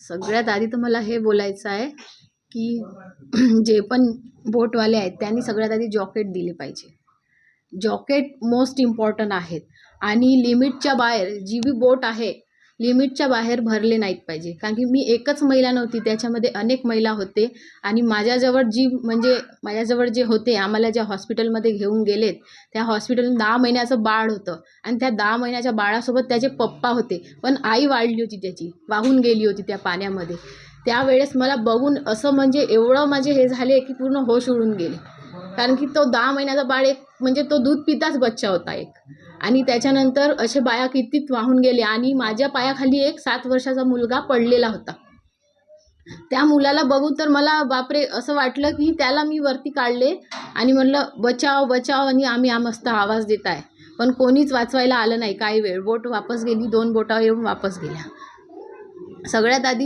सगळ्यात आधी तर मला हे बोलायचं आहे की जे पण बोटवाले आहेत त्यांनी सगळ्यात आधी जॉकेट दिले पाहिजे. जॉकेट मोस्ट इम्पॉर्टंट आहेत आणि लिमिटच्या बाहेर जी बी बोट आहे लिमिटच्या बाहेर भरले नाहीत पाहिजे. कारण की मी एकच महिला नव्हती, त्याच्यामध्ये अनेक महिला होते आणि माझ्याजवळ जे होते, आम्हाला ज्या हॉस्पिटलमध्ये घेऊन गेलेत त्या हॉस्पिटल 10 महिन्याचं बाळ होतं आणि त्या 10 महिन्याच्या बाळासोबत त्याचे पप्पा होते. पण आई वाढली होती, त्याची वाहून गेली होती त्या पाण्यामध्ये. त्यावेळेस मला बघून असं म्हणजे एवढं माझे हे झाले की पूर्ण होश उडून गेले. कारण की तो 10 महिन्याचा बाळ एक म्हणजे तो दूध पिताच बच्चा होता एक. आणि त्याच्यानंतर असे बाया किती वाहून गेले आणि माझ्या पायाखाली एक 7 वर्षाचा मुलगा पडलेला होता. त्या मुलाला बघून तर मला बापरे असं वाटलं की त्याला मी वरती काढले आणि म्हणलं बचाव बचाव आणि आम्ही मस्त आवाज देत आहे. पण कोणीच वाचवायला आलं नाही. काही वेळ बोट वापस गेली, 2 बोटा येऊन वापस गेल्या. सगळ्यात आधी